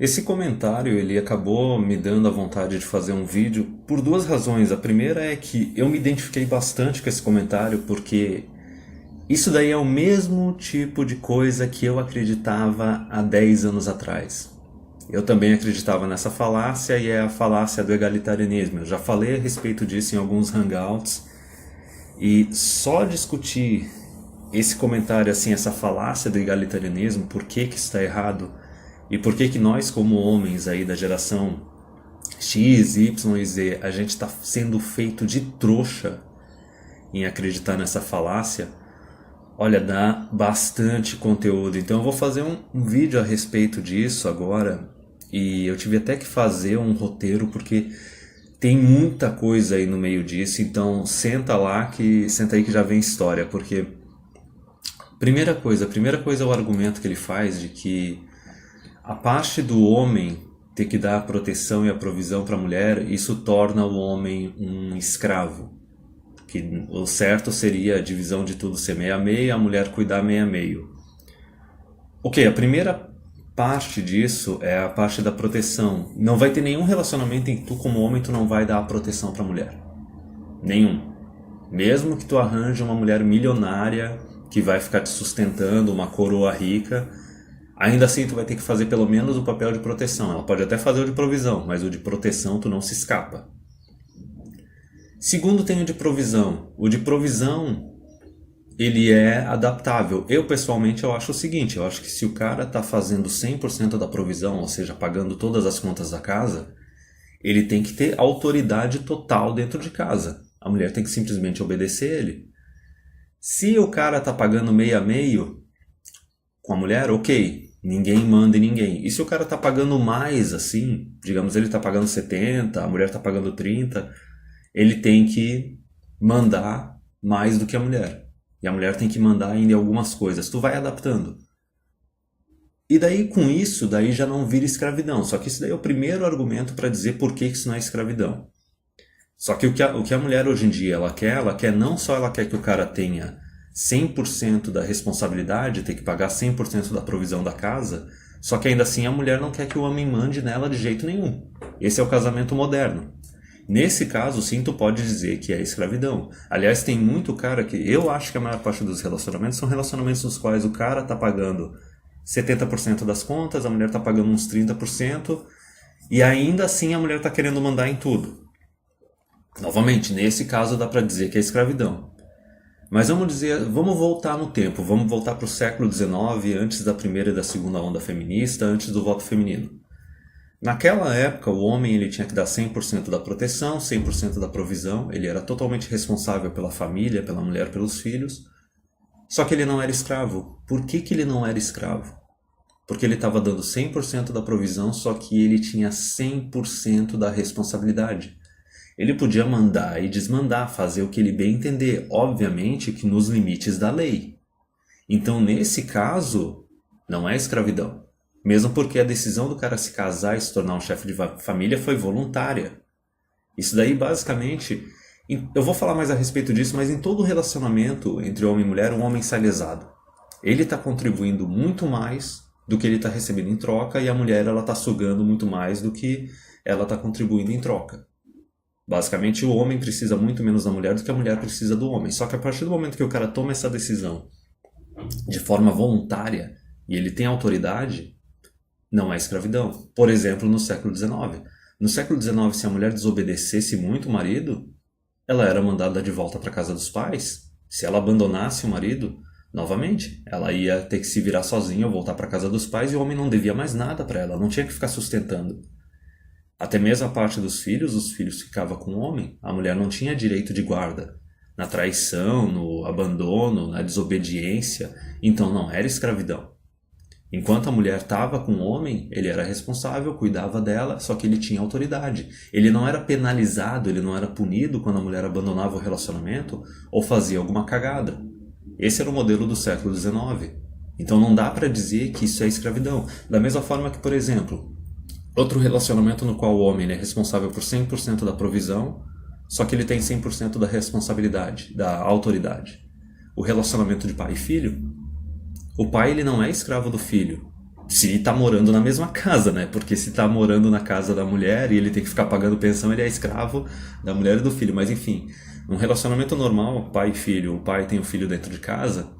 Esse comentário ele acabou me dando a vontade de fazer um vídeo por duas razões. A primeira é que eu me identifiquei bastante com esse comentário porque isso daí é o mesmo tipo de coisa que eu acreditava há 10 anos atrás. Eu também acreditava nessa falácia e é a falácia do egalitarianismo. Eu já falei a respeito disso em alguns hangouts e só discutir esse comentário assim, essa falácia do egalitarianismo, por que que está errado e por que que nós como homens aí da geração X, Y e Z, a gente está sendo feito de trouxa em acreditar nessa falácia. Olha, dá bastante conteúdo. Então eu vou fazer um vídeo a respeito disso agora. E eu tive até que fazer um roteiro porque tem muita coisa aí no meio disso. Então senta aí que já vem história. Porque a primeira coisa é o argumento que ele faz de que a parte do homem ter que dar a proteção e a provisão para a mulher, isso torna o homem um escravo. Que o certo seria a divisão de tudo ser meio a meio, a mulher cuidar meio a meio. Ok, a primeira parte disso é a parte da proteção. Não vai ter nenhum relacionamento em que tu como homem tu não vai dar a proteção para a mulher. Nenhum. Mesmo que tu arranje uma mulher milionária que vai ficar te sustentando, uma coroa rica, ainda assim tu vai ter que fazer pelo menos o papel de proteção. Ela pode até fazer o de provisão, mas o de proteção tu não se escapa. Segundo, tem o de provisão. O de provisão, ele é adaptável. Eu, pessoalmente, eu acho o seguinte. Eu acho que se o cara está fazendo 100% da provisão, ou seja, pagando todas as contas da casa, ele tem que ter autoridade total dentro de casa. A mulher tem que simplesmente obedecer ele. Se o cara está pagando meio a meio com a mulher, ok. Ninguém manda em ninguém. E se o cara está pagando mais, assim, digamos, ele está pagando 70, a mulher está pagando 30... ele tem que mandar mais do que a mulher. E a mulher tem que mandar ainda em algumas coisas. Tu vai adaptando. E daí, com isso, daí já não vira escravidão. Só que isso daí é o primeiro argumento para dizer por que isso não é escravidão. Só que o que a mulher hoje em dia ela quer não só ela quer que o cara tenha 100% da responsabilidade, ter que pagar 100% da provisão da casa, só que ainda assim a mulher não quer que o homem mande nela de jeito nenhum. Esse é o casamento moderno. Nesse caso, sim, tu pode dizer que é escravidão. Aliás, tem muito cara que... eu acho que a maior parte dos relacionamentos são relacionamentos nos quais o cara tá pagando 70% das contas, a mulher tá pagando uns 30%, e ainda assim a mulher tá querendo mandar em tudo. Novamente, nesse caso dá pra dizer que é escravidão. Mas vamos voltar no tempo, vamos voltar pro século XIX, antes da primeira e da segunda onda feminista, antes do voto feminino. Naquela época, o homem ele tinha que dar 100% da proteção, 100% da provisão, ele era totalmente responsável pela família, pela mulher, pelos filhos, só que ele não era escravo. Por que que ele não era escravo? Porque ele estava dando 100% da provisão, só que ele tinha 100% da responsabilidade. Ele podia mandar e desmandar, fazer o que ele bem entender, obviamente que nos limites da lei. Então, nesse caso, não é escravidão. Mesmo porque a decisão do cara se casar e se tornar um chefe de família foi voluntária. Isso daí, basicamente... eu vou falar mais a respeito disso, mas em todo relacionamento entre homem e mulher, um homem sai lesado. Ele está contribuindo muito mais do que ele está recebendo em troca e a mulher está sugando muito mais do que ela está contribuindo em troca. Basicamente, o homem precisa muito menos da mulher do que a mulher precisa do homem. Só que a partir do momento que o cara toma essa decisão de forma voluntária e ele tem autoridade... não é escravidão. Por exemplo, no século XIX. No século XIX, se a mulher desobedecesse muito o marido, ela era mandada de volta para a casa dos pais. Se ela abandonasse o marido, novamente, ela ia ter que se virar sozinha ou voltar para a casa dos pais e o homem não devia mais nada para ela, não tinha que ficar sustentando. Até mesmo a parte dos filhos, os filhos ficavam com o homem. A mulher não tinha direito de guarda. Na traição, no abandono, na desobediência. Então não era escravidão. Enquanto a mulher estava com o homem, ele era responsável, cuidava dela, só que ele tinha autoridade. Ele não era penalizado, ele não era punido quando a mulher abandonava o relacionamento ou fazia alguma cagada. Esse era o modelo do século XIX. Então não dá para dizer que isso é escravidão. Da mesma forma que, por exemplo, outro relacionamento no qual o homem é responsável por 100% da provisão, só que ele tem 100% da responsabilidade, da autoridade. O relacionamento de pai e filho. O pai ele não é escravo do filho. Se tá morando na mesma casa, né? Porque se tá morando na casa da mulher e ele tem que ficar pagando pensão, ele é escravo da mulher e do filho. Mas enfim, um relacionamento normal, pai e filho, o pai tem o filho dentro de casa,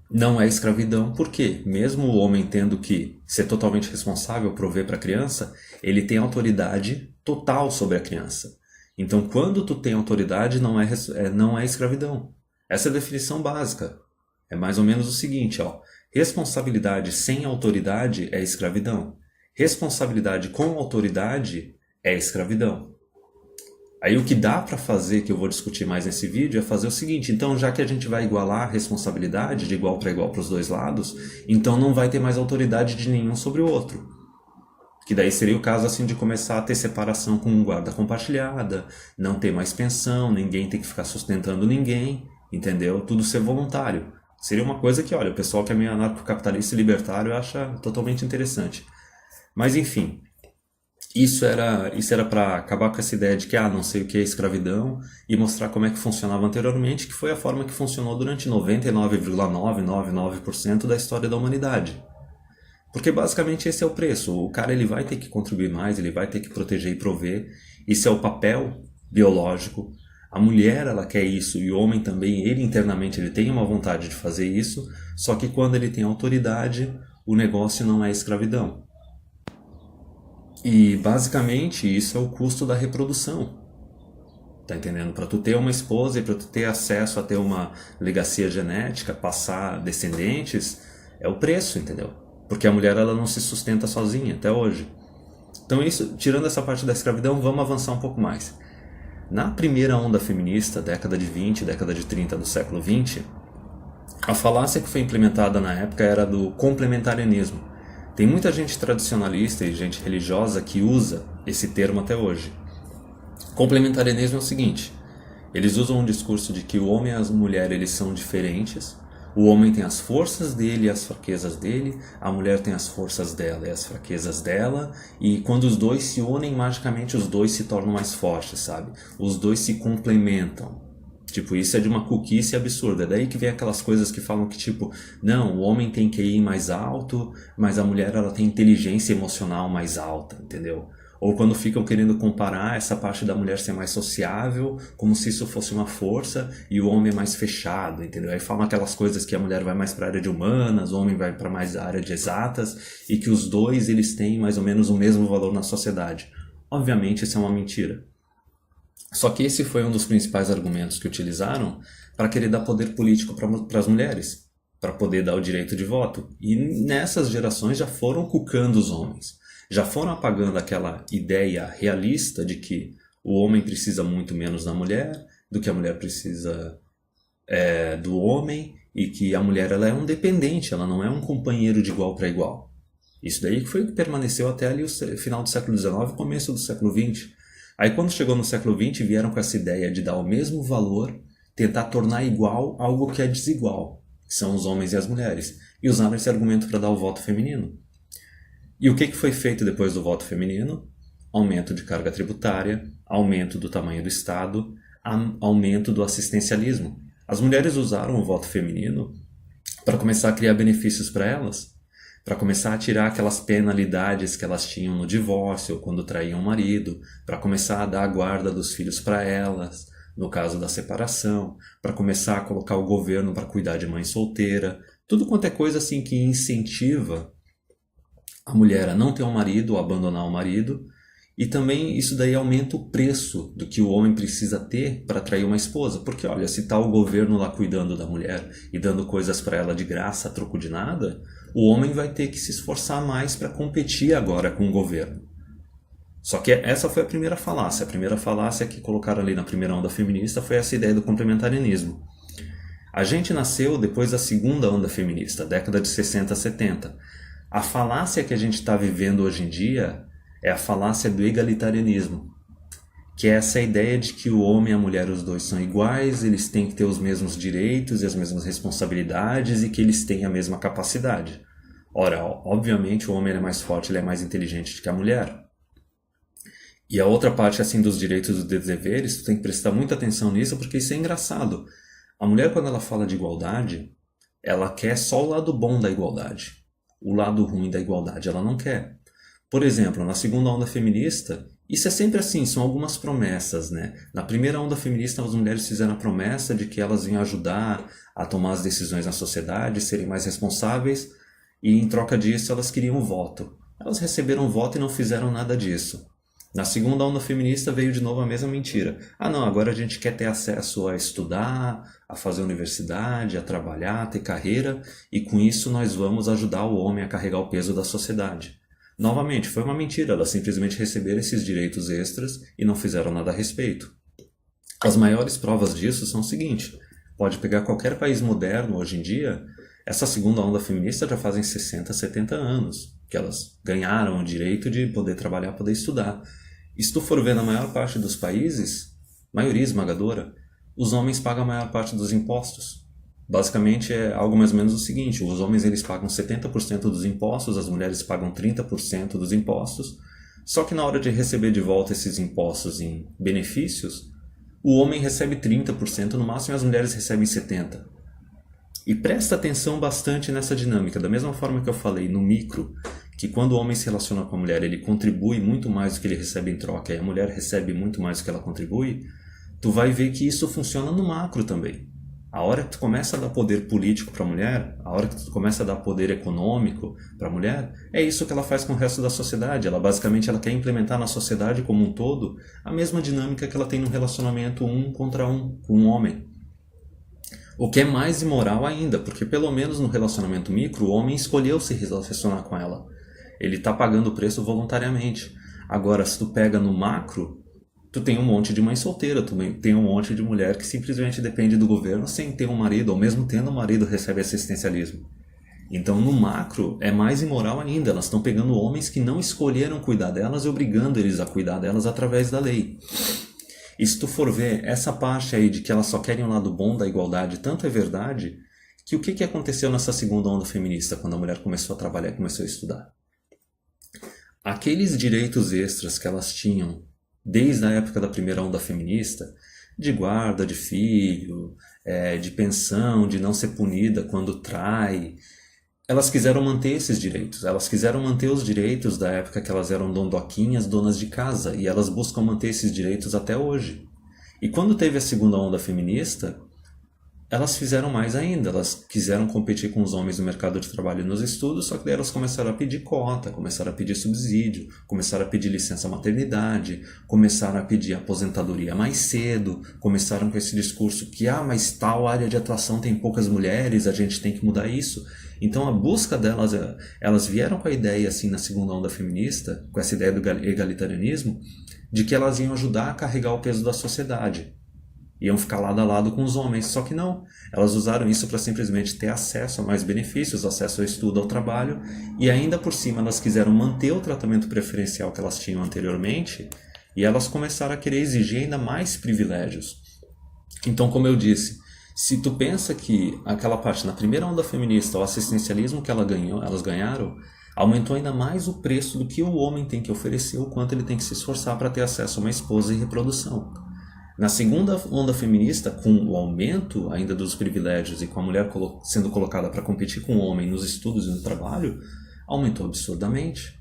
não é escravidão, porque mesmo o homem tendo que ser totalmente responsável, prover para a criança, ele tem autoridade total sobre a criança. Então, quando tu tem autoridade, não é escravidão. Essa é a definição básica. É mais ou menos o seguinte, ó. Responsabilidade sem autoridade é escravidão. Responsabilidade com autoridade é escravidão. Aí o que dá para fazer, que eu vou discutir mais nesse vídeo, é fazer o seguinte: então, já que a gente vai igualar a responsabilidade de igual para igual para os dois lados, então não vai ter mais autoridade de nenhum sobre o outro. Que daí seria o caso assim de começar a ter separação com guarda compartilhada, não ter mais pensão, ninguém ter que ficar sustentando ninguém, entendeu? Tudo ser voluntário. Seria uma coisa que, olha, o pessoal que é meio anarcocapitalista e libertário acha totalmente interessante. Mas enfim, isso era para acabar com essa ideia de que não sei o que é escravidão e mostrar como é que funcionava anteriormente, que foi a forma que funcionou durante 99,999% da história da humanidade. Porque basicamente esse é o preço. O cara ele vai ter que contribuir mais, ele vai ter que proteger e prover. Isso é o papel biológico. A mulher ela quer isso e o homem também, ele internamente ele tem uma vontade de fazer isso, só que quando ele tem autoridade, o negócio não é escravidão. E basicamente isso é o custo da reprodução. Tá entendendo? Para tu ter uma esposa e para tu ter acesso a ter uma legacia genética, passar descendentes, é o preço, entendeu? Porque a mulher ela não se sustenta sozinha até hoje. Então isso, tirando essa parte da escravidão, vamos avançar um pouco mais. Na primeira onda feminista, década de 20, década de 30 do século 20, a falácia que foi implementada na época era do complementarianismo. Tem muita gente tradicionalista e gente religiosa que usa esse termo até hoje. Complementarianismo é o seguinte: eles usam um discurso de que o homem e a mulher eles são diferentes, o homem tem as forças dele e as fraquezas dele, a mulher tem as forças dela e as fraquezas dela, e quando os dois se unem, magicamente os dois se tornam mais fortes, sabe? Os dois se complementam. Tipo, isso é de uma cuquice absurda. É daí que vem aquelas coisas que falam que, tipo, não, o homem tem QI mais alto, mas a mulher ela tem inteligência emocional mais alta, entendeu? Ou quando ficam querendo comparar essa parte da mulher ser mais sociável, como se isso fosse uma força, e o homem é mais fechado, entendeu? Aí falam aquelas coisas que a mulher vai mais para a área de humanas, o homem vai para mais a área de exatas, e que os dois eles têm mais ou menos o mesmo valor na sociedade. Obviamente isso é uma mentira. Só que esse foi um dos principais argumentos que utilizaram para querer dar poder político para as mulheres, para poder dar o direito de voto. E nessas gerações já foram cucando os homens, já foram apagando aquela ideia realista de que o homem precisa muito menos da mulher, do que a mulher precisa do homem, e que a mulher ela é um dependente, ela não é um companheiro de igual para igual. Isso daí que foi que permaneceu até ali o final do século XIX e começo do século XX. Aí quando chegou no século XX, vieram com essa ideia de dar o mesmo valor, tentar tornar igual algo que é desigual, que são os homens e as mulheres, e usaram esse argumento para dar o voto feminino. E o que foi feito depois do voto feminino? Aumento de carga tributária, aumento do tamanho do Estado, aumento do assistencialismo. As mulheres usaram o voto feminino para começar a criar benefícios para elas, para começar a tirar aquelas penalidades que elas tinham no divórcio ou quando traíam o marido, para começar a dar a guarda dos filhos para elas, no caso da separação, para começar a colocar o governo para cuidar de mãe solteira, tudo quanto é coisa assim que incentiva a mulher a não ter um marido ou abandonar o marido, e também isso daí aumenta o preço do que o homem precisa ter para atrair uma esposa, porque olha, se está o governo lá cuidando da mulher e dando coisas para ela de graça a troco de nada, o homem vai ter que se esforçar mais para competir agora com o governo. Só que essa foi a primeira falácia. A primeira falácia que colocaram ali na primeira onda feminista foi essa ideia do complementarianismo. A gente nasceu depois da segunda onda feminista, década de 60, 70. A falácia que a gente está vivendo hoje em dia é a falácia do egalitarianismo, que é essa ideia de que o homem e a mulher, os dois são iguais, eles têm que ter os mesmos direitos e as mesmas responsabilidades e que eles têm a mesma capacidade. Ora, obviamente o homem é mais forte, ele é mais inteligente do que a mulher. E a outra parte assim dos direitos e dos deveres, tu tem que prestar muita atenção nisso porque isso é engraçado. A mulher, quando ela fala de igualdade, ela quer só o lado bom da igualdade. o lado ruim da igualdade, ela não quer. Por exemplo, na segunda onda feminista, isso é sempre assim, são algumas promessas, né? Na primeira onda feminista, as mulheres fizeram a promessa de que elas iam ajudar a tomar as decisões na sociedade, serem mais responsáveis, e em troca disso elas queriam voto. Elas receberam voto e não fizeram nada disso. Na segunda onda feminista veio de novo a mesma mentira. Ah não, agora a gente quer ter acesso a estudar, a fazer universidade, a trabalhar, a ter carreira, e com isso nós vamos ajudar o homem a carregar o peso da sociedade. Novamente, foi uma mentira, elas simplesmente receberam esses direitos extras e não fizeram nada a respeito. As maiores provas disso são o seguinte: pode pegar qualquer país moderno hoje em dia, essa segunda onda feminista já fazem 60, 70 anos que elas ganharam o direito de poder trabalhar, poder estudar. E se tu for ver na maior parte dos países, maioria esmagadora, os homens pagam a maior parte dos impostos. Basicamente é algo mais ou menos o seguinte: os homens eles pagam 70% dos impostos, as mulheres pagam 30% dos impostos, só que na hora de receber de volta esses impostos em benefícios, o homem recebe 30% no máximo e as mulheres recebem 70%. E presta atenção bastante nessa dinâmica, da mesma forma que eu falei no micro, que quando o homem se relaciona com a mulher, ele contribui muito mais do que ele recebe em troca, e a mulher recebe muito mais do que ela contribui, tu vai ver que isso funciona no macro também. A hora que tu começa a dar poder político para a mulher, a hora que tu começa a dar poder econômico para a mulher, é isso que ela faz com o resto da sociedade. Ela quer implementar na sociedade como um todo a mesma dinâmica que ela tem no relacionamento um contra um com um homem. O que é mais imoral ainda, porque pelo menos no relacionamento micro, o homem escolheu se relacionar com ela. Ele está pagando o preço voluntariamente. Agora, se tu pega no macro, tu tem um monte de mãe solteira, tu tem um monte de mulher que simplesmente depende do governo sem ter um marido, ou mesmo tendo um marido recebe assistencialismo. Então, no macro, é mais imoral ainda. Elas estão pegando homens que não escolheram cuidar delas e obrigando eles a cuidar delas através da lei. E se tu for ver essa parte aí de que elas só querem o lado bom da igualdade, tanto é verdade que o que aconteceu nessa segunda onda feminista, quando a mulher começou a trabalhar e começou a estudar? Aqueles direitos extras que elas tinham desde a época da primeira onda feminista, de guarda de filho, de pensão, de não ser punida quando trai, elas quiseram manter esses direitos. Elas quiseram manter os direitos da época que elas eram dondoquinhas, donas de casa, e elas buscam manter esses direitos até hoje. E quando teve a segunda onda feminista, elas fizeram mais ainda. Elas quiseram competir com os homens no mercado de trabalho e nos estudos, só que daí elas começaram a pedir cota, começaram a pedir subsídio, começaram a pedir licença maternidade, começaram a pedir aposentadoria mais cedo, começaram com esse discurso que, mas tal área de atuação tem poucas mulheres, a gente tem que mudar isso. Então a busca delas, elas vieram com a ideia assim na segunda onda feminista, com essa ideia do egalitarianismo, de que elas iam ajudar a carregar o peso da sociedade. Iam ficar lado a lado com os homens, só que não. Elas usaram isso para simplesmente ter acesso a mais benefícios, acesso ao estudo, ao trabalho, e ainda por cima elas quiseram manter o tratamento preferencial que elas tinham anteriormente, e elas começaram a querer exigir ainda mais privilégios. Então, como eu disse, se tu pensa que aquela parte na primeira onda feminista, o assistencialismo que elas ganharam, aumentou ainda mais o preço do que o homem tem que oferecer, o quanto ele tem que se esforçar para ter acesso a uma esposa e reprodução. Na segunda onda feminista, com o aumento ainda dos privilégios e com a mulher sendo colocada para competir com o homem nos estudos e no trabalho, aumentou absurdamente.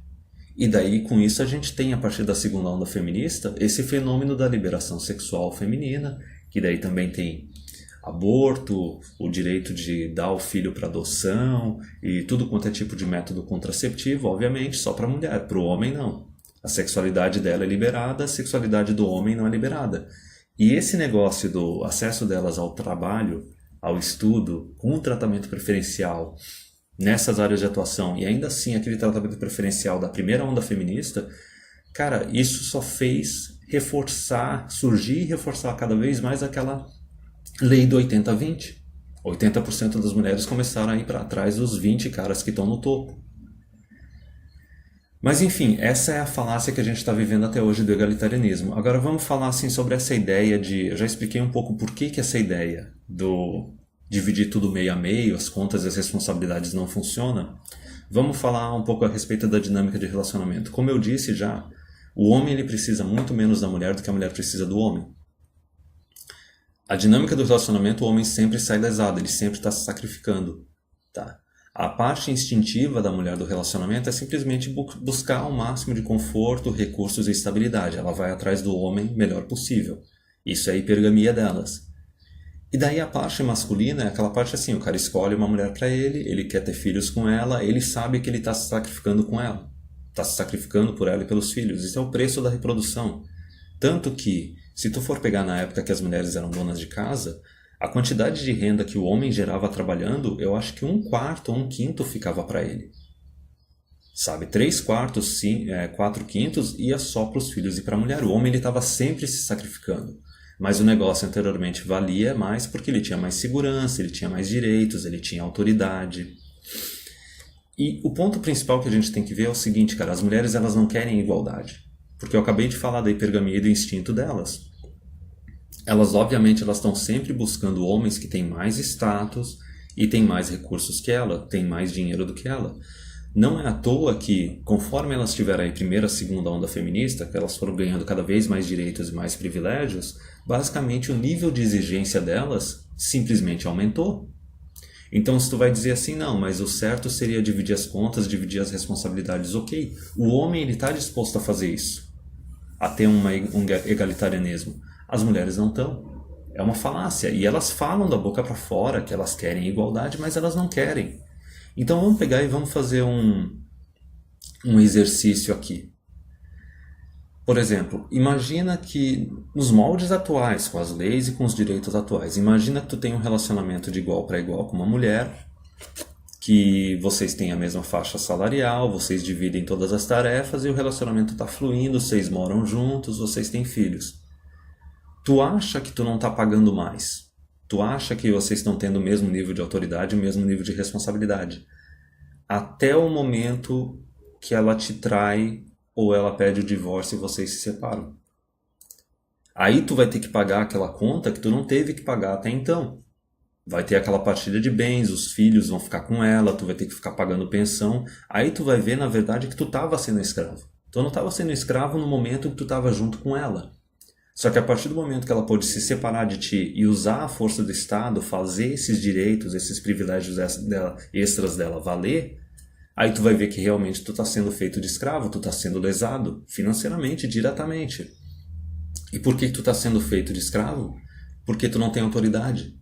E daí, com isso, a gente tem, a partir da segunda onda feminista, esse fenômeno da liberação sexual feminina, que daí também tem aborto, o direito de dar o filho para adoção e tudo quanto é tipo de método contraceptivo, obviamente, só para a mulher, para o homem não. A sexualidade dela é liberada, a sexualidade do homem não é liberada. E esse negócio do acesso delas ao trabalho, ao estudo, com um tratamento preferencial nessas áreas de atuação, e ainda assim aquele tratamento preferencial da primeira onda feminista, cara, isso só fez surgir e reforçar cada vez mais aquela lei do 80-20. 80% das mulheres começaram a ir para trás dos 20 caras que estão no topo. Mas enfim, essa é a falácia que a gente está vivendo até hoje do egalitarianismo. Agora vamos falar assim sobre essa ideia de... Eu já expliquei um pouco por que essa ideia do dividir tudo meio a meio, as contas e as responsabilidades não funciona. Vamos falar um pouco a respeito da dinâmica de relacionamento. Como eu disse já, o homem ele precisa muito menos da mulher do que a mulher precisa do homem. A dinâmica do relacionamento, o homem sempre sai lesado, ele sempre está se sacrificando. Tá? A parte instintiva da mulher do relacionamento é simplesmente buscar o máximo de conforto, recursos e estabilidade. Ela vai atrás do homem melhor possível. Isso é a hipergamia delas. E daí a parte masculina é aquela parte assim, o cara escolhe uma mulher para ele quer ter filhos com ela, ele sabe que ele está se sacrificando com ela. Está se sacrificando por ela e pelos filhos. Isso é o preço da reprodução. Tanto que, se tu for pegar na época que as mulheres eram donas de casa, a quantidade de renda que o homem gerava trabalhando, eu acho que 1/4 ou 1/5 ficava para ele. Sabe, 3/4, 4/5 ia só para os filhos e para a mulher. O homem estava sempre se sacrificando. Mas o negócio anteriormente valia mais porque ele tinha mais segurança, ele tinha mais direitos, ele tinha autoridade. E o ponto principal que a gente tem que ver é o seguinte, cara, as mulheres elas não querem igualdade. Porque eu acabei de falar da hipergamia e do instinto delas. Elas, obviamente, elas estão sempre buscando homens que têm mais status e têm mais recursos que ela, têm mais dinheiro do que ela. Não é à toa que, conforme elas tiveram a primeira e segunda onda feminista, que elas foram ganhando cada vez mais direitos e mais privilégios, basicamente o nível de exigência delas simplesmente aumentou. Então, se tu vai dizer assim, não, mas o certo seria dividir as contas, dividir as responsabilidades, ok. O homem está disposto a fazer isso, a ter um egalitarianismo. As mulheres não estão. É uma falácia. E elas falam da boca para fora que elas querem igualdade, mas elas não querem. Então vamos pegar e vamos fazer um exercício aqui. Por exemplo, imagina que nos moldes atuais, com as leis e com os direitos atuais, imagina que tu tem um relacionamento de igual para igual com uma mulher, que vocês têm a mesma faixa salarial, vocês dividem todas as tarefas e o relacionamento está fluindo, vocês moram juntos, vocês têm filhos. Tu acha que tu não está pagando mais? Tu acha que vocês estão tendo o mesmo nível de autoridade, o mesmo nível de responsabilidade? Até o momento que ela te trai ou ela pede o divórcio e vocês se separam. Aí tu vai ter que pagar aquela conta que tu não teve que pagar até então. Vai ter aquela partilha de bens, os filhos vão ficar com ela, tu vai ter que ficar pagando pensão. Aí tu vai ver, na verdade, que tu estava sendo escravo. Tu não estava sendo escravo no momento que tu estava junto com ela. Só que a partir do momento que ela pôde se separar de ti e usar a força do Estado, fazer esses direitos, esses privilégios extras dela valer, aí tu vai ver que realmente tu está sendo feito de escravo, tu está sendo lesado financeiramente, diretamente. E por que tu está sendo feito de escravo? Porque tu não tem autoridade.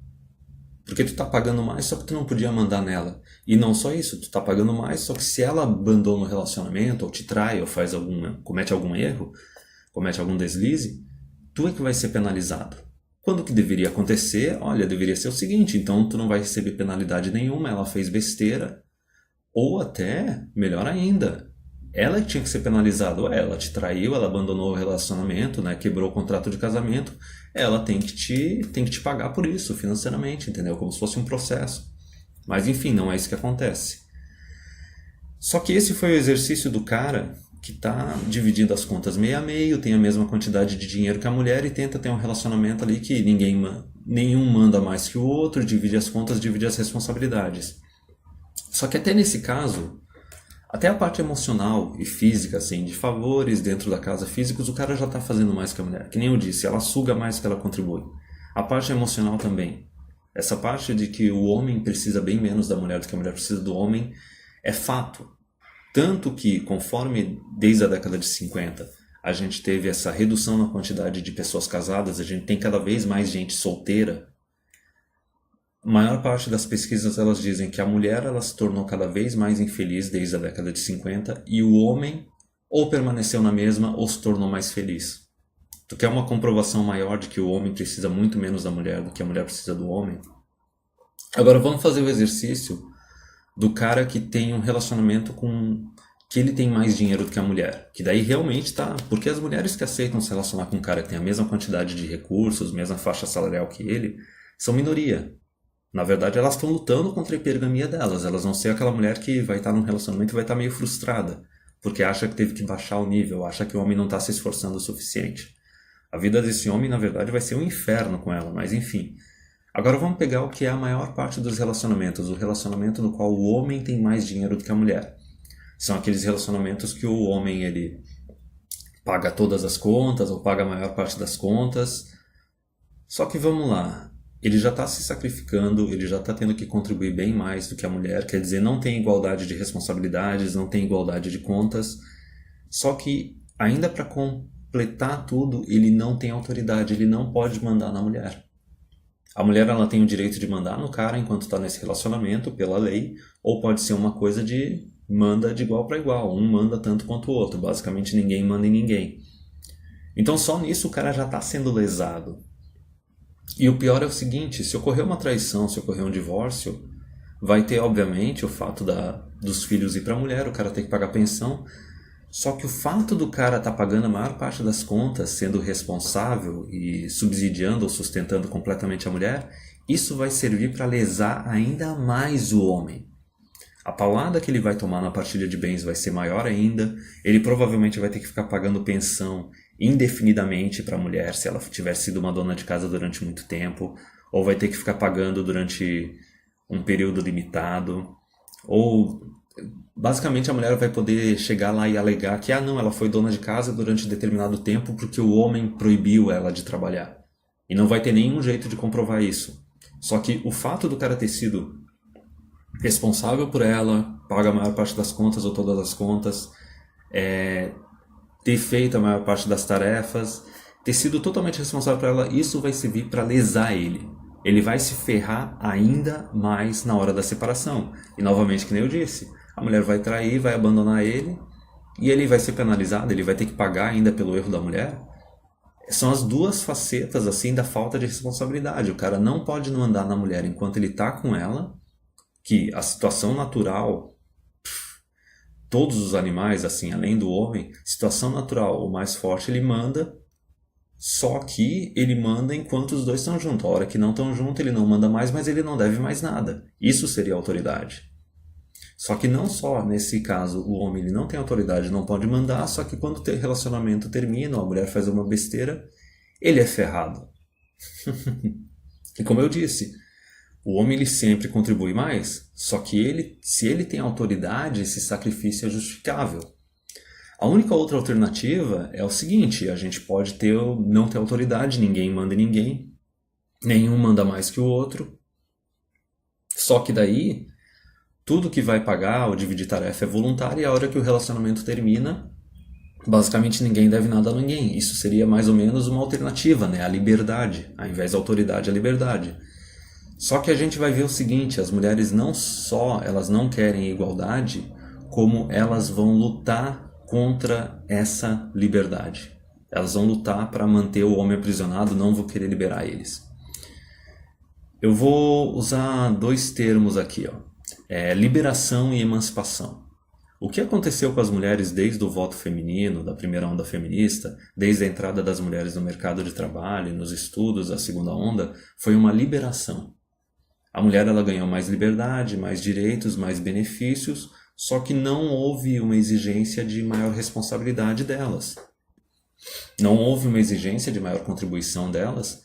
Porque tu está pagando mais, só que tu não podia mandar nela. E não só isso, tu está pagando mais, só que se ela abandona o relacionamento, ou te trai, ou comete algum erro, comete algum deslize, tu é que vai ser penalizado. Quando que deveria acontecer? Olha, deveria ser o seguinte, então tu não vai receber penalidade nenhuma, ela fez besteira. Ou até, melhor ainda, ela que tinha que ser penalizada. Ou ela te traiu, ela abandonou o relacionamento, né, quebrou o contrato de casamento, ela tem que te pagar por isso, financeiramente, entendeu? Como se fosse um processo. Mas enfim, não é isso que acontece. Só que esse foi o exercício do cara que está dividindo as contas meio a meio, tem a mesma quantidade de dinheiro que a mulher e tenta ter um relacionamento ali que nenhum manda mais que o outro, divide as contas, divide as responsabilidades. Só que até nesse caso, até a parte emocional e física, assim, de favores dentro da casa físicos, o cara já está fazendo mais que a mulher. Que nem eu disse, ela suga mais que ela contribui. A parte emocional também. Essa parte de que o homem precisa bem menos da mulher do que a mulher precisa do homem é fato. Tanto que, conforme desde a década de 50, a gente teve essa redução na quantidade de pessoas casadas, a gente tem cada vez mais gente solteira. A maior parte das pesquisas elas dizem que a mulher ela se tornou cada vez mais infeliz desde a década de 50 e o homem ou permaneceu na mesma ou se tornou mais feliz. Tu quer uma comprovação maior de que o homem precisa muito menos da mulher do que a mulher precisa do homem? Agora vamos fazer o exercício do cara que tem um relacionamento que ele tem mais dinheiro do que a mulher. Que daí realmente tá... Porque as mulheres que aceitam se relacionar com um cara que tem a mesma quantidade de recursos, mesma faixa salarial que ele, são minoria. Na verdade, elas estão lutando contra a hipergamia delas. Elas vão ser aquela mulher que vai estar num relacionamento e vai estar meio frustrada. Porque acha que teve que baixar o nível, acha que o homem não está se esforçando o suficiente. A vida desse homem, na verdade, vai ser um inferno com ela, mas enfim... Agora vamos pegar o que é a maior parte dos relacionamentos, o relacionamento no qual o homem tem mais dinheiro do que a mulher. São aqueles relacionamentos que o homem ele paga todas as contas ou paga a maior parte das contas. Só que vamos lá, ele já está se sacrificando, ele já está tendo que contribuir bem mais do que a mulher, quer dizer, não tem igualdade de responsabilidades, não tem igualdade de contas, só que ainda para completar tudo, ele não tem autoridade, ele não pode mandar na mulher. A mulher ela tem o direito de mandar no cara enquanto está nesse relacionamento, pela lei, ou pode ser uma coisa de manda de igual para igual, um manda tanto quanto o outro, basicamente ninguém manda em ninguém. Então só nisso o cara já está sendo lesado. E o pior é o seguinte, se ocorrer uma traição, se ocorrer um divórcio, vai ter obviamente o fato dos filhos ir para a mulher, o cara tem que pagar pensão, só que o fato do cara estar pagando a maior parte das contas, sendo responsável e subsidiando ou sustentando completamente a mulher, isso vai servir para lesar ainda mais o homem. A paulada que ele vai tomar na partilha de bens vai ser maior ainda, ele provavelmente vai ter que ficar pagando pensão indefinidamente para a mulher, se ela tiver sido uma dona de casa durante muito tempo, ou vai ter que ficar pagando durante um período limitado, ou basicamente a mulher vai poder chegar lá e alegar que não, ela foi dona de casa durante determinado tempo porque o homem proibiu ela de trabalhar. E não vai ter nenhum jeito de comprovar isso. Só que o fato do cara ter sido responsável por ela, paga a maior parte das contas ou todas as contas, ter feito a maior parte das tarefas, ter sido totalmente responsável por ela, isso vai servir para lesar ele. Ele vai se ferrar ainda mais na hora da separação. E novamente, que nem eu disse, a mulher vai trair, vai abandonar ele, e ele vai ser penalizado, ele vai ter que pagar ainda pelo erro da mulher. São as duas facetas assim da falta de responsabilidade. O cara não pode não andar na mulher enquanto ele está com ela, que a situação natural, todos os animais, assim, além do homem, situação natural, o mais forte ele manda, só que ele manda enquanto os dois estão juntos. A hora que não estão juntos, ele não manda mais, mas ele não deve mais nada. Isso seria autoridade. Só que não só nesse caso o homem ele não tem autoridade, não pode mandar, só que quando o relacionamento termina, a mulher faz uma besteira, ele é ferrado. E como eu disse, o homem ele sempre contribui mais, só que se ele tem autoridade, esse sacrifício é justificável. A única outra alternativa é o seguinte, a gente pode não ter autoridade, ninguém manda em ninguém, nenhum manda mais que o outro, só que daí tudo que vai pagar ou dividir tarefa é voluntário e a hora que o relacionamento termina, basicamente ninguém deve nada a ninguém. Isso seria mais ou menos uma alternativa, né? A liberdade, ao invés da autoridade, a liberdade. Só que a gente vai ver o seguinte, as mulheres não só elas não querem igualdade, como elas vão lutar contra essa liberdade. Elas vão lutar para manter o homem aprisionado, não vão querer liberar eles. Eu vou usar dois termos aqui, ó. Liberação e emancipação. O que aconteceu com as mulheres desde o voto feminino, da primeira onda feminista, desde a entrada das mulheres no mercado de trabalho, nos estudos da segunda onda, foi uma liberação. A mulher ela ganhou mais liberdade, mais direitos, mais benefícios, só que não houve uma exigência de maior responsabilidade delas. Não houve uma exigência de maior contribuição delas.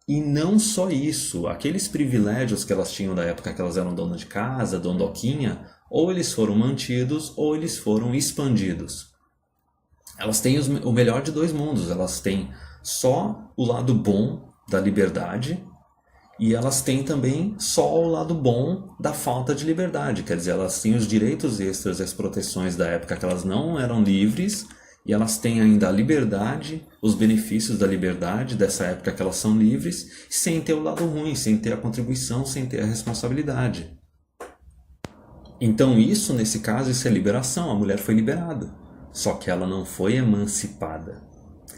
E não só isso, aqueles privilégios que elas tinham da época que elas eram dona de casa, dondoquinha, ou eles foram mantidos ou eles foram expandidos. Elas têm o melhor de dois mundos, elas têm só o lado bom da liberdade e elas têm também só o lado bom da falta de liberdade, quer dizer, elas têm os direitos extras e as proteções da época que elas não eram livres, e elas têm ainda a liberdade, os benefícios da liberdade dessa época que elas são livres, sem ter o lado ruim, sem ter a contribuição, sem ter a responsabilidade. Então isso, nesse caso, isso é liberação, a mulher foi liberada. Só que ela não foi emancipada.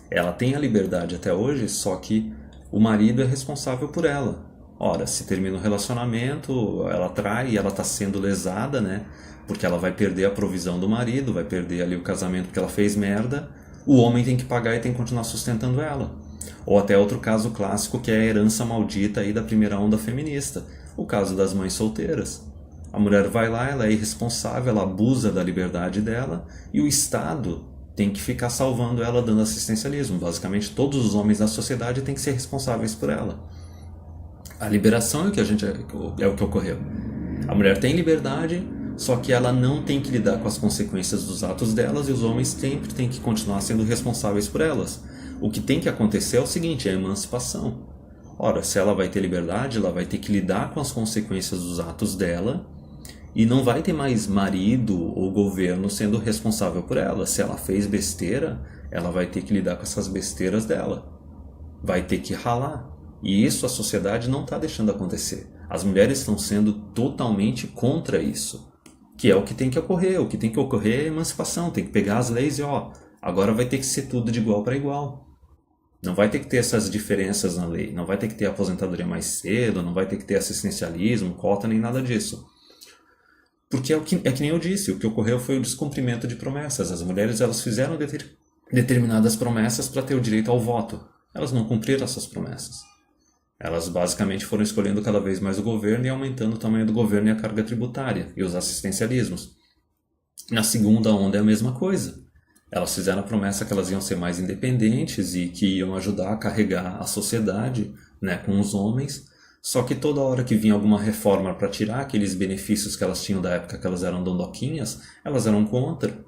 Ela tem a liberdade até hoje, só que o marido é responsável por ela. Ora, se termina o relacionamento, ela trai e ela está sendo lesada, né? Porque ela vai perder a provisão do marido, vai perder ali o casamento porque ela fez merda, o homem tem que pagar e tem que continuar sustentando ela. Ou até outro caso clássico que é a herança maldita aí da primeira onda feminista, o caso das mães solteiras. A mulher vai lá, ela é irresponsável, ela abusa da liberdade dela e o Estado tem que ficar salvando ela, dando assistencialismo. Basicamente todos os homens da sociedade têm que ser responsáveis por ela. A liberação é o que ocorreu. A mulher tem liberdade, só que ela não tem que lidar com as consequências dos atos delas e os homens sempre têm que continuar sendo responsáveis por elas. O que tem que acontecer é o seguinte, é a emancipação. Ora, se ela vai ter liberdade, ela vai ter que lidar com as consequências dos atos dela e não vai ter mais marido ou governo sendo responsável por ela. Se ela fez besteira, ela vai ter que lidar com essas besteiras dela. Vai ter que ralar. E isso a sociedade não está deixando acontecer. As mulheres estão sendo totalmente contra isso. Que é o que tem que ocorrer. O que tem que ocorrer é a emancipação. Tem que pegar as leis e agora vai ter que ser tudo de igual para igual. Não vai ter que ter essas diferenças na lei. Não vai ter que ter aposentadoria mais cedo. Não vai ter que ter assistencialismo, cota, nem nada disso. Porque é que nem eu disse. O que ocorreu foi o descumprimento de promessas. As mulheres elas fizeram determinadas promessas para ter o direito ao voto. Elas não cumpriram essas promessas. Elas basicamente foram escolhendo cada vez mais o governo e aumentando o tamanho do governo e a carga tributária e os assistencialismos. Na segunda onda é a mesma coisa. Elas fizeram a promessa que elas iam ser mais independentes e que iam ajudar a carregar a sociedade, né, com os homens. Só que toda hora que vinha alguma reforma para tirar aqueles benefícios que elas tinham da época que elas eram dondoquinhas, elas eram contra.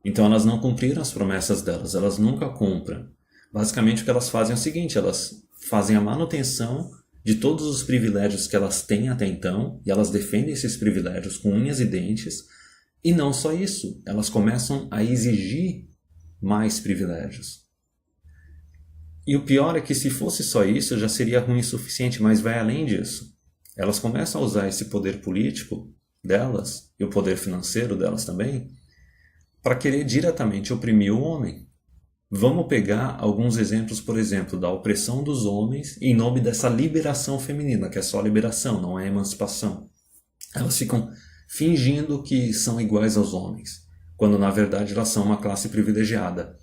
Então elas não cumpriram as promessas delas, elas nunca cumprem. Basicamente o que elas fazem é o seguinte, elas fazem a manutenção de todos os privilégios que elas têm até então, e elas defendem esses privilégios com unhas e dentes, e não só isso, elas começam a exigir mais privilégios. E o pior é que se fosse só isso, já seria ruim o suficiente, mas vai além disso. Elas começam a usar esse poder político delas, e o poder financeiro delas também, para querer diretamente oprimir o homem. Vamos pegar alguns exemplos, por exemplo, da opressão dos homens em nome dessa liberação feminina, que é só liberação, não é emancipação. Elas ficam fingindo que são iguais aos homens, quando na verdade elas são uma classe privilegiada.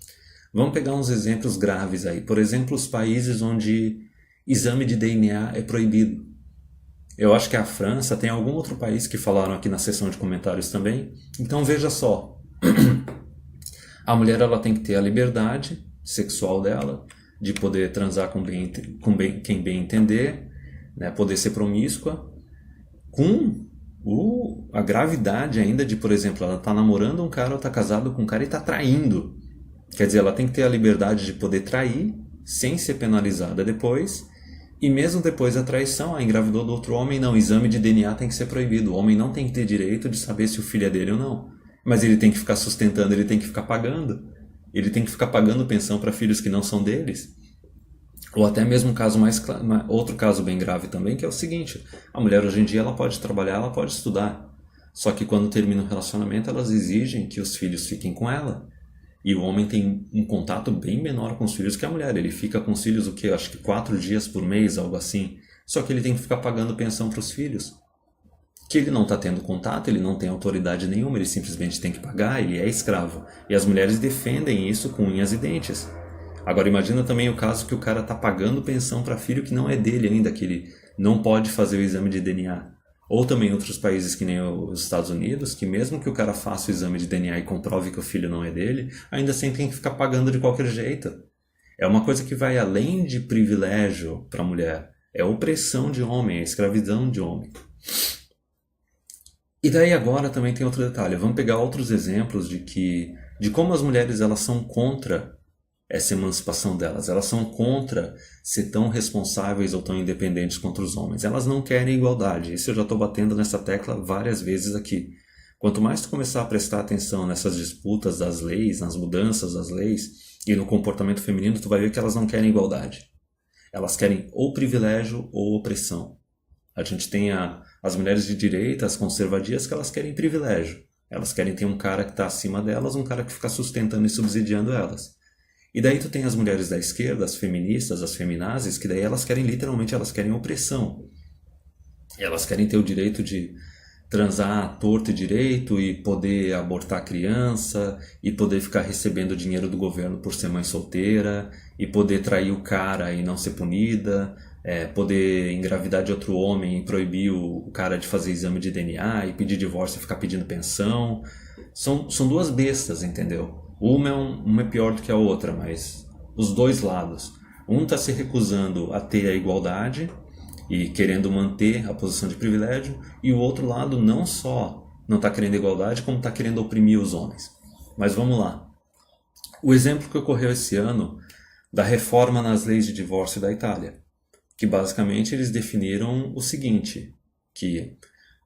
Vamos pegar uns exemplos graves aí. Por exemplo, os países onde exame de DNA é proibido. Eu acho que a França, tem algum outro país que falaram aqui na seção de comentários também. Então veja só. A mulher ela tem que ter a liberdade sexual dela, de poder transar com quem bem entender, né, poder ser promíscua, com a gravidade ainda de, por exemplo, ela está namorando um cara ou está casado com um cara e está traindo. Quer dizer, ela tem que ter a liberdade de poder trair sem ser penalizada depois. E mesmo depois da traição, engravidou do outro homem, não, exame de DNA tem que ser proibido. O homem não tem que ter direito de saber se o filho é dele ou não. Mas ele tem que ficar sustentando, ele tem que ficar pagando. Ele tem que ficar pagando pensão para filhos que não são deles. Ou até mesmo outro caso bem grave também, que é o seguinte. A mulher hoje em dia ela pode trabalhar, ela pode estudar. Só que quando termina o relacionamento, elas exigem que os filhos fiquem com ela. E o homem tem um contato bem menor com os filhos que a mulher. Ele fica com os filhos, o quê? Acho que 4 dias por mês, algo assim. Só que ele tem que ficar pagando pensão para os filhos. Que ele não está tendo contato, ele não tem autoridade nenhuma, ele simplesmente tem que pagar, ele é escravo. E as mulheres defendem isso com unhas e dentes. Agora imagina também o caso que o cara está pagando pensão para filho que não é dele ainda, que ele não pode fazer o exame de DNA. Ou também outros países que nem os Estados Unidos, que mesmo que o cara faça o exame de DNA e comprove que o filho não é dele, ainda assim tem que ficar pagando de qualquer jeito. É uma coisa que vai além de privilégio para a mulher. É opressão de homem, é escravidão de homem. E daí agora também tem outro detalhe. Vamos pegar outros exemplos de como as mulheres elas são contra essa emancipação delas. Elas são contra ser tão responsáveis ou tão independentes contra os homens. Elas não querem igualdade. Isso eu já estou batendo nessa tecla várias vezes aqui. Quanto mais tu começar a prestar atenção nessas disputas das leis, nas mudanças das leis e no comportamento feminino, tu vai ver que elas não querem igualdade. Elas querem ou privilégio ou opressão. A gente tem as mulheres de direita, as conservadias, que elas querem privilégio. Elas querem ter um cara que está acima delas, um cara que fica sustentando e subsidiando elas. E daí tu tem as mulheres da esquerda, as feministas, as feminazes, que daí elas querem literalmente, elas querem opressão. Elas querem ter o direito de transar à torto e direito e poder abortar a criança e poder ficar recebendo dinheiro do governo por ser mãe solteira e poder trair o cara e não ser punida, poder engravidar de outro homem e proibir o cara de fazer exame de DNA e pedir divórcio e ficar pedindo pensão. São duas bestas, entendeu? Uma é pior do que a outra, mas os dois lados. Um está se recusando a ter a igualdade e querendo manter a posição de privilégio, e o outro lado não só não está querendo igualdade, como está querendo oprimir os homens. Mas vamos lá. O exemplo que ocorreu esse ano da reforma nas leis de divórcio da Itália. que basicamente eles definiram o seguinte, que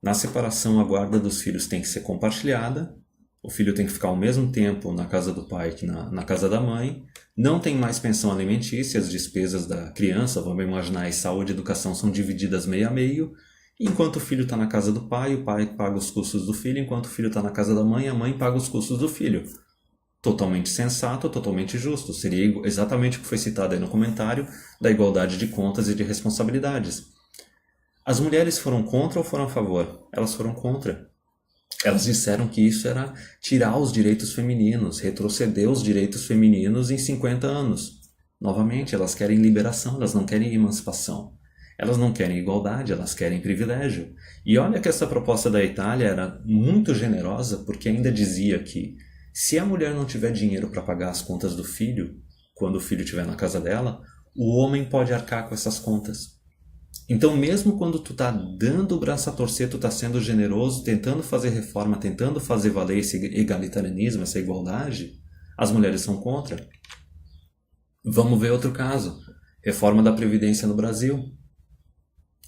na separação a guarda dos filhos tem que ser compartilhada, o filho tem que ficar ao mesmo tempo na casa do pai que na casa da mãe, não tem mais pensão alimentícia, as despesas da criança, vamos imaginar, e saúde e educação são divididas meio a meio, enquanto o filho está na casa do pai, o pai paga os custos do filho, enquanto o filho está na casa da mãe, a mãe paga os custos do filho. Totalmente sensato, totalmente justo. Seria exatamente o que foi citado aí no comentário da igualdade de contas e de responsabilidades. As mulheres foram contra ou foram a favor? Elas foram contra. Elas disseram que isso era tirar os direitos femininos, retroceder os direitos femininos em 50 anos. Novamente, elas querem liberação, elas não querem emancipação. Elas não querem igualdade, elas querem privilégio. E olha que essa proposta da Itália era muito generosa, porque ainda dizia que se a mulher não tiver dinheiro para pagar as contas do filho, quando o filho estiver na casa dela, o homem pode arcar com essas contas. Então, mesmo quando tu tá dando o braço a torcer, tu tá sendo generoso, tentando fazer reforma, tentando fazer valer esse egalitarianismo, essa igualdade, as mulheres são contra. Vamos ver outro caso. Reforma da Previdência no Brasil.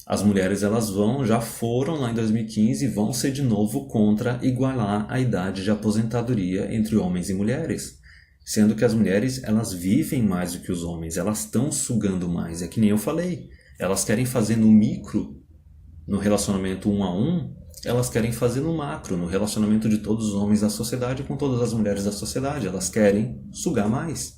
As mulheres já foram lá em 2015 e vão ser de novo contra igualar a idade de aposentadoria entre homens e mulheres. Sendo que as mulheres, elas vivem mais do que os homens, elas estão sugando mais. É que nem eu falei. Elas querem fazer no micro, no relacionamento 1 a 1, elas querem fazer no macro, no relacionamento de todos os homens da sociedade com todas as mulheres da sociedade. Elas querem sugar mais.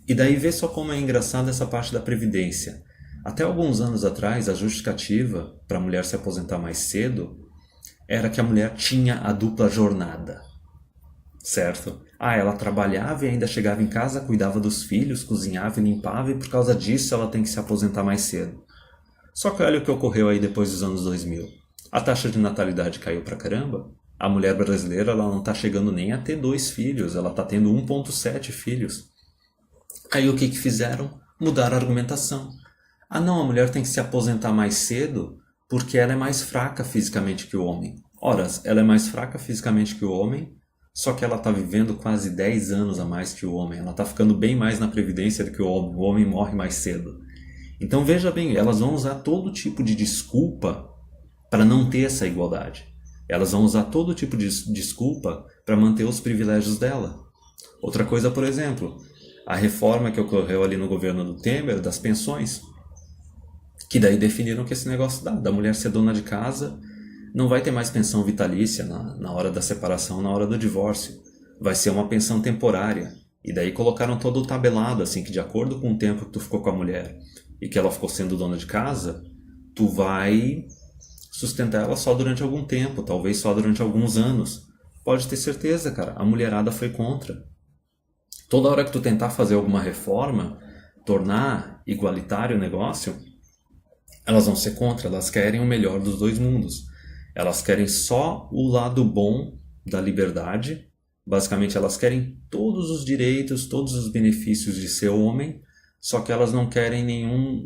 E daí vê só como é engraçado essa parte da Previdência. Até alguns anos atrás, a justificativa para a mulher se aposentar mais cedo era que a mulher tinha a dupla jornada, certo? Ela trabalhava e ainda chegava em casa, cuidava dos filhos, cozinhava e limpava, e por causa disso ela tem que se aposentar mais cedo. Só que olha o que ocorreu aí depois dos anos 2000. A taxa de natalidade caiu pra caramba. A mulher brasileira ela não está chegando nem a ter 2 filhos, ela está tendo 1,7 filhos. Aí o que fizeram? Mudaram a argumentação. Não, a mulher tem que se aposentar mais cedo porque ela é mais fraca fisicamente que o homem. Ora, ela é mais fraca fisicamente que o homem, só que ela está vivendo quase 10 anos a mais que o homem. Ela está ficando bem mais na previdência do que o homem. O homem morre mais cedo. Então veja bem, elas vão usar todo tipo de desculpa para não ter essa igualdade. Elas vão usar todo tipo de desculpa para manter os privilégios dela. Outra coisa, por exemplo, a reforma que ocorreu ali no governo do Temer das pensões. Que daí definiram que esse negócio da mulher ser dona de casa não vai ter mais pensão vitalícia na hora da separação, na hora do divórcio. Vai ser uma pensão temporária. E daí colocaram todo o tabelado, assim, que de acordo com o tempo que tu ficou com a mulher e que ela ficou sendo dona de casa, tu vai sustentar ela só durante algum tempo, talvez só durante alguns anos. Pode ter certeza, cara, a mulherada foi contra. Toda hora que tu tentar fazer alguma reforma, tornar igualitário o negócio, elas vão ser contra, elas querem o melhor dos dois mundos. Elas querem só o lado bom da liberdade. Basicamente, elas querem todos os direitos, todos os benefícios de ser homem, só que elas não querem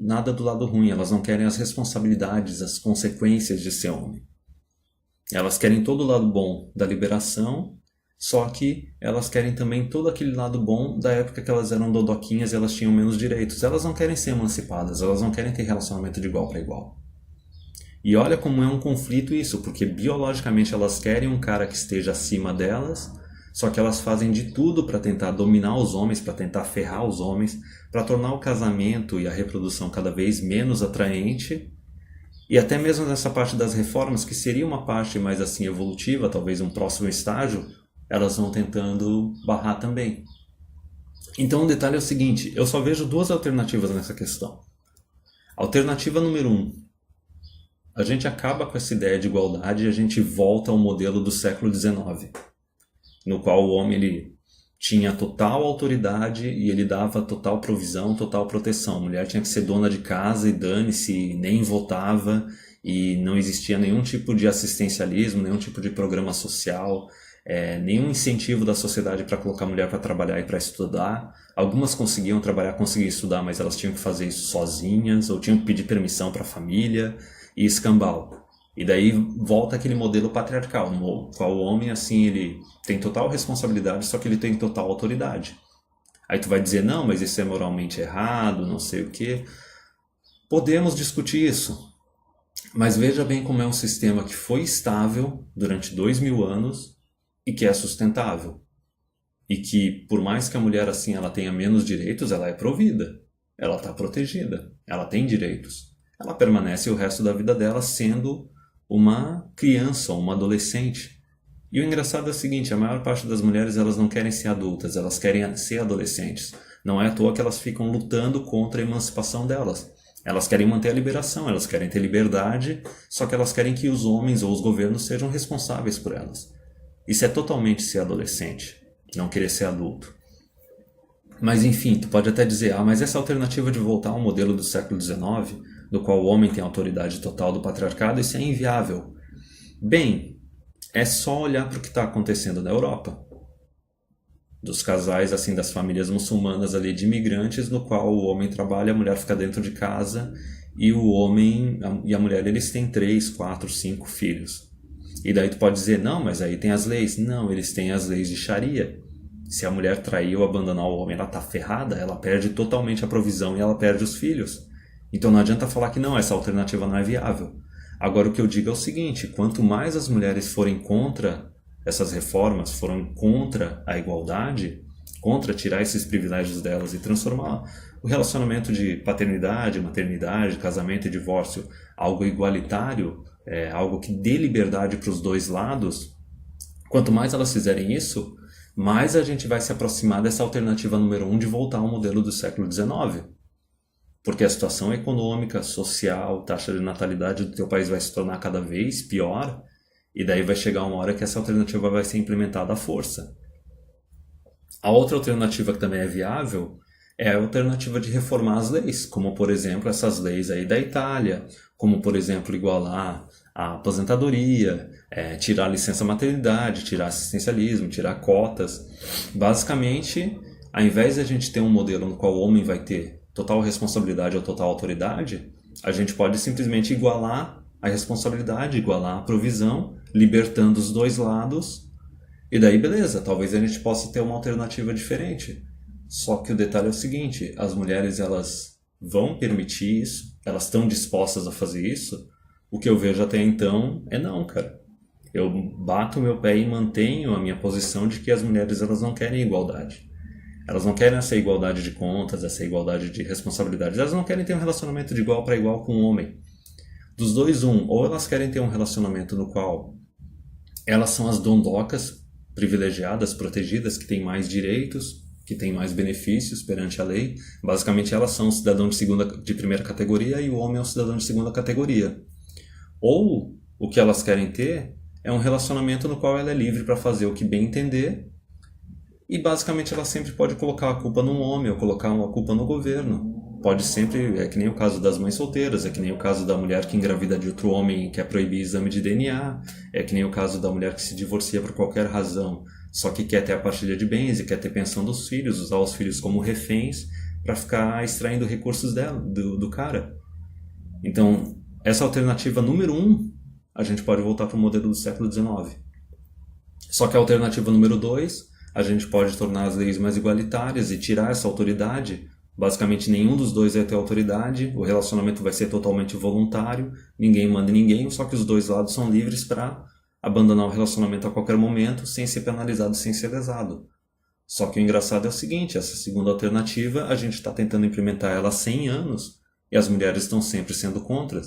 nada do lado ruim. Elas não querem as responsabilidades, as consequências de ser homem. Elas querem todo o lado bom da liberação, só que elas querem também todo aquele lado bom da época que elas eram dodoquinhas e elas tinham menos direitos. Elas não querem ser emancipadas, elas não querem ter relacionamento de igual para igual. E olha como é um conflito isso, porque biologicamente elas querem um cara que esteja acima delas, só que elas fazem de tudo para tentar dominar os homens, para tentar ferrar os homens, para tornar o casamento e a reprodução cada vez menos atraente. E até mesmo nessa parte das reformas, que seria uma parte mais assim evolutiva, talvez um próximo estágio, elas vão tentando barrar também. Então o detalhe é o seguinte, eu só vejo 2 alternativas nessa questão. Alternativa número 1, a gente acaba com essa ideia de igualdade e a gente volta ao modelo do século XIX, no qual o homem ele tinha total autoridade e ele dava total provisão, total proteção. A mulher tinha que ser dona de casa e dane-se, nem votava e não existia nenhum tipo de assistencialismo, nenhum tipo de programa social, nenhum incentivo da sociedade para colocar a mulher para trabalhar e para estudar. Algumas conseguiam trabalhar, conseguiam estudar, mas elas tinham que fazer isso sozinhas ou tinham que pedir permissão para a família e escambau. E daí volta aquele modelo patriarcal, no qual o homem assim ele tem total responsabilidade, só que ele tem total autoridade. Aí tu vai dizer, não, mas isso é moralmente errado, não sei o quê. Podemos discutir isso, mas veja bem como é um sistema que foi estável durante 2000 anos e que é sustentável. E que, por mais que a mulher assim ela tenha menos direitos, ela é provida. Ela está protegida. Ela tem direitos. Ela permanece o resto da vida dela sendo uma criança, uma adolescente. E o engraçado é o seguinte, a maior parte das mulheres elas não querem ser adultas, elas querem ser adolescentes. Não é à toa que elas ficam lutando contra a emancipação delas. Elas querem manter a liberação, elas querem ter liberdade, só que elas querem que os homens ou os governos sejam responsáveis por elas. Isso é totalmente ser adolescente, não querer ser adulto. Mas enfim, tu pode até dizer, mas essa alternativa de voltar ao modelo do século XIX, do qual o homem tem autoridade total do patriarcado, isso é inviável. Bem, é só olhar para o que está acontecendo na Europa. Dos casais, assim, das famílias muçulmanas ali de imigrantes, no qual o homem trabalha, a mulher fica dentro de casa e o homem e a mulher, eles têm 3, 4, 5 filhos. E daí tu pode dizer, não, mas aí tem as leis. Não, eles têm as leis de Sharia. Se a mulher trair ou abandonar o homem, ela tá ferrada, ela perde totalmente a provisão e ela perde os filhos. Então não adianta falar que não, essa alternativa não é viável. Agora o que eu digo é o seguinte, quanto mais as mulheres forem contra essas reformas, forem contra a igualdade, contra tirar esses privilégios delas e transformar o relacionamento de paternidade, maternidade, casamento e divórcio algo igualitário, algo que dê liberdade para os dois lados, quanto mais elas fizerem isso, mais a gente vai se aproximar dessa alternativa número 1 de voltar ao modelo do século XIX. Porque a situação econômica, social, taxa de natalidade do teu país vai se tornar cada vez pior, e daí vai chegar uma hora que essa alternativa vai ser implementada à força. A outra alternativa que também é viável é a alternativa de reformar as leis, como por exemplo essas leis aí da Itália, como por exemplo igualar a aposentadoria, tirar a licença maternidade, tirar assistencialismo, tirar cotas. Basicamente, ao invés de a gente ter um modelo no qual o homem vai ter total responsabilidade ou total autoridade, a gente pode simplesmente igualar a responsabilidade, igualar a provisão, libertando os dois lados, e daí beleza, talvez a gente possa ter uma alternativa diferente. Só que o detalhe é o seguinte, as mulheres elas vão permitir isso, elas estão dispostas a fazer isso? O que eu vejo até então é não, cara. Eu bato meu pé e mantenho a minha posição de que as mulheres elas não querem igualdade. Elas não querem essa igualdade de contas, essa igualdade de responsabilidades. Elas não querem ter um relacionamento de igual para igual com o homem. Dos dois, ou elas querem ter um relacionamento no qual elas são as dondocas, privilegiadas, protegidas, que têm mais direitos, que têm mais benefícios perante a lei. Basicamente, elas são o cidadão de primeira categoria e o homem é o cidadão de segunda categoria. Ou o que elas querem ter é um relacionamento no qual ela é livre para fazer o que bem entender e basicamente ela sempre pode colocar a culpa no homem ou colocar a culpa no governo. Pode sempre, é que nem o caso das mães solteiras, é que nem o caso da mulher que engravida de outro homem e quer proibir exame de DNA, é que nem o caso da mulher que se divorcia por qualquer razão, só que quer ter a partilha de bens e quer ter pensão dos filhos, usar os filhos como reféns para ficar extraindo recursos dela, do cara. Então, essa alternativa número 1, a gente pode voltar para o modelo do século XIX. Só que a alternativa número 2, a gente pode tornar as leis mais igualitárias e tirar essa autoridade. Basicamente, nenhum dos dois vai ter autoridade, o relacionamento vai ser totalmente voluntário, ninguém manda em ninguém, só que os dois lados são livres para abandonar o relacionamento a qualquer momento, sem ser penalizado, sem ser lesado. Só que o engraçado é o seguinte, essa segunda alternativa, a gente está tentando implementar ela há 100 anos, e as mulheres estão sempre sendo contra.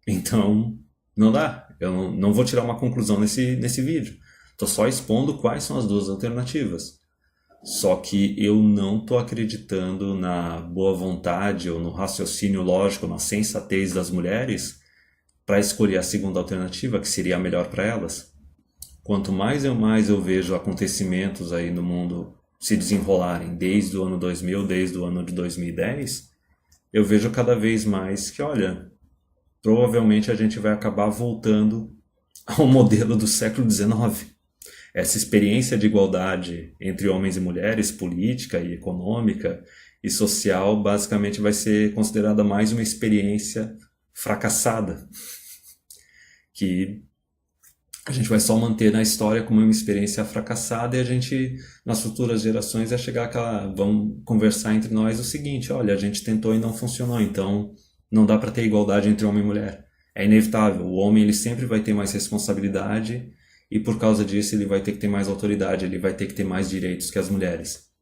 Então, não dá. Eu não vou tirar uma conclusão nesse vídeo. Estou só expondo quais são as duas alternativas. Só que eu não estou acreditando na boa vontade ou no raciocínio lógico, na sensatez das mulheres para escolher a segunda alternativa, que seria a melhor para elas. Quanto mais eu vejo acontecimentos aí no mundo se desenrolarem desde o ano 2000, desde o ano de 2010, eu vejo cada vez mais que, olha, provavelmente a gente vai acabar voltando ao modelo do século XIX. Essa experiência de igualdade entre homens e mulheres, política e econômica e social, basicamente vai ser considerada mais uma experiência fracassada, que a gente vai só manter na história como uma experiência fracassada e a gente, nas futuras gerações, vai chegar aquela, vamos conversar entre nós o seguinte, olha, a gente tentou e não funcionou, então não dá para ter igualdade entre homem e mulher. É inevitável, o homem ele sempre vai ter mais responsabilidade e por causa disso ele vai ter que ter mais autoridade, ele vai ter que ter mais direitos que as mulheres.